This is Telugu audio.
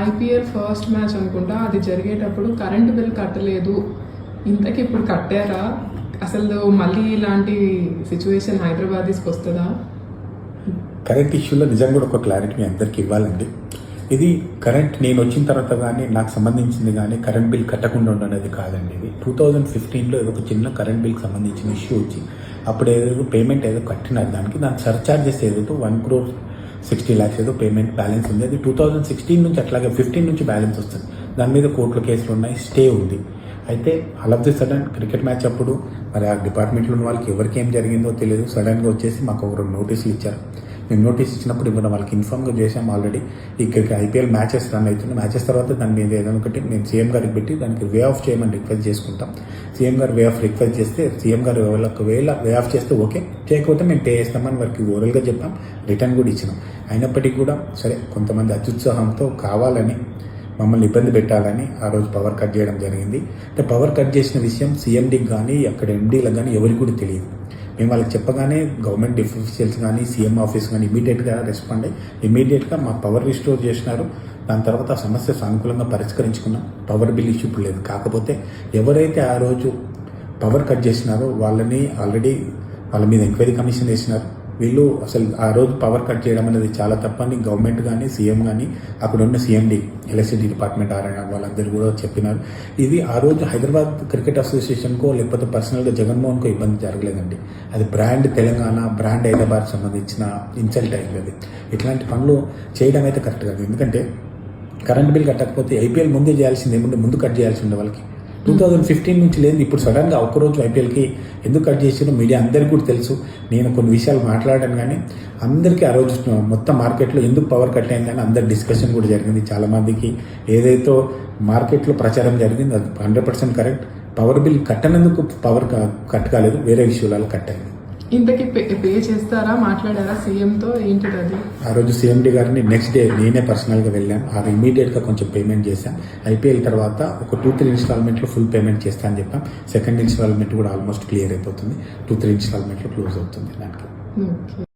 ఐపీఎల్ ఫస్ట్ మ్యాచ్ అనుకుంటా, అది జరిగేటప్పుడు కరెంట్ బిల్ కట్టలేదు. ఇంతకీ ఇప్పుడు కట్టారా? అసలు మళ్ళీ ఇలాంటి సిచ్యువేషన్ హైదరాబాదీస్కి వస్తుందా? కరెంట్ ఇష్యూలో నిజంగా కూడా ఒక క్లారిటీ మీ అందరికీ ఇవ్వాలండి. ఇది కరెంట్ నేను వచ్చిన తర్వాత కానీ నాకు సంబంధించింది కానీ కరెంట్ బిల్ కట్టకుండా ఉండనేది కాదండి. ఇది 2015లో ఏదో ఒక చిన్న కరెంట్ బిల్కి సంబంధించిన ఇష్యూ వచ్చి అప్పుడు ఏదో పేమెంట్ ఏదో కట్టినారు. దాని సర్చార్జెస్ ఏదో 1,60,00,000 ఏదో పేమెంట్ బ్యాలెన్స్ ఉంది. అది 2016 నుంచి అట్లాగే 15 నుంచి బ్యాలెన్స్ వస్తుంది. దాని మీద కోర్టులో కేసులు ఉన్నాయి, స్టే ఉంది. అయితే all of the sudden cricket match అప్పుడు మరి ఆ డిపార్ట్మెంట్లో ఉన్న వాళ్ళకి ఎవరికి ఏం జరిగిందో తెలియదు. సడన్గా వచ్చేసి మాకు ఒక 2 నోటీసులు ఇచ్చారు. మేము నోటీస్ ఇచ్చినప్పుడు ఇవ్వడం వాళ్ళకి ఇన్ఫామ్గా చేసాం. ఆల్రెడీ ఇక్కడికి ఐపీఎల్ మ్యాచెస్ రన్ అవుతున్నాయి. మ్యాచెస్ తర్వాత దాని మీద ఏదైనా ఒకటి మేము సీఎం గారికి పెట్టి దానికి వే ఆఫ్ చేయమని రిక్వెస్ట్ చేసుకుంటాం. సీఎం గారు వే ఆఫ్ రిక్వెస్ట్ చేస్తే సీఎం గారు ఒకవేళ వే ఆఫ్ చేస్తే ఓకే, చేయకపోతే మేము పే చేస్తామని వారికి ఓరల్గా చెప్పాం, రిటర్న్ కూడా ఇచ్చినాం. అయినప్పటికీ కూడా సరే కొంతమంది అత్యుత్సాహంతో కావాలని మమ్మల్ని ఇబ్బంది పెట్టాలని ఆ రోజు పవర్ కట్ చేయడం జరిగింది. అంటే పవర్ కట్ చేసిన విషయం సీఎండీకి కానీ అక్కడ ఎండీలకు కానీ ఎవరికి కూడా తెలియదు. మేము వాళ్ళకి చెప్పగానే గవర్నమెంట్ అఫీషియల్స్ కానీ సీఎం ఆఫీస్ కానీ ఇమీడియట్గా రెస్పాండ్ అయ్యి ఇమీడియట్గా మా పవర్ రిస్టోర్ చేసినారు. దాని తర్వాత ఆ సమస్య సానుకూలంగా పరిష్కరించుకున్నాం. పవర్ బిల్ ఇష్యూ ఇప్పుడు లేదు. కాకపోతే ఎవరైతే ఆ రోజు పవర్ కట్ చేసినారో వాళ్ళని ఆల్రెడీ వాళ్ళ మీద ఎంక్వైరీ కమిషన్ వేసినారు. వీళ్ళు అసలు ఆ రోజు పవర్ కట్ చేయడం అనేది చాలా తప్పని గవర్నమెంట్ కానీ సీఎం కానీ అక్కడ ఉన్న సీఎండీ ఎలక్ట్రిసిటీ డిపార్ట్మెంట్ వాళ్ళందరూ కూడా చెప్పినారు. ఇది ఆ రోజు హైదరాబాద్ క్రికెట్ అసోసియేషన్కో లేకపోతే పర్సనల్గా జగన్మోహన్కో ఇబ్బంది జరగలేదండి. అది బ్రాండ్ తెలంగాణ, బ్రాండ్ హైదరాబాద్ సంబంధించిన ఇన్సల్ట్ అయింది. అది ఇట్లాంటి పనులు చేయడం అయితే కరెక్ట్ కాదు. ఎందుకంటే కరెంట్ బిల్ కట్టకపోతే ఐపీఎల్ ముందే చేయాల్సింది ఏముంటే ముందు కట్ చేయాల్సి ఉండే వాళ్ళకి. 2015 నుంచి లేదు. ఇప్పుడు సడన్గా ఒక్కరోజు ఐపీఎల్కి ఎందుకు కట్ చేసినో మీడియా అందరికీ కూడా తెలుసు. నేను కొన్ని విషయాలు మాట్లాడాను కానీ అందరికీ ఆ రోజు మొత్తం మార్కెట్లో ఎందుకు పవర్ కట్ అయిందని అందరి డిస్కషన్ కూడా జరిగింది. చాలామందికి ఏదైతే మార్కెట్లో ప్రచారం జరిగింది అది 100% కరెక్ట్. పవర్ బిల్ కట్టనందుకు పవర్ కట్ కాలేదు, వేరే విషయాలలో కట్ అయింది. ఇంతకీ పే చేస్తారా? మాట్లాడారా సీఎంతో? ఏంటిది అది? ఆ రోజు సీఎండీ గారిని నెక్స్ట్ డే నేనే పర్సనల్గా వెళ్ళాను. అది ఇమీడియట్గా కొంచెం పేమెంట్ చేశాం. ఐపీఎల్ తర్వాత ఒక 2-3 ఇన్స్టాల్మెంట్లో ఫుల్ పేమెంట్ చేస్తా అని చెప్పాం. సెకండ్ ఇన్స్టాల్మెంట్ కూడా ఆల్మోస్ట్ క్లియర్ అయిపోతుంది. 2-3 ఇన్స్టాల్మెంట్లో క్లోజ్ అవుతుంది దానికి.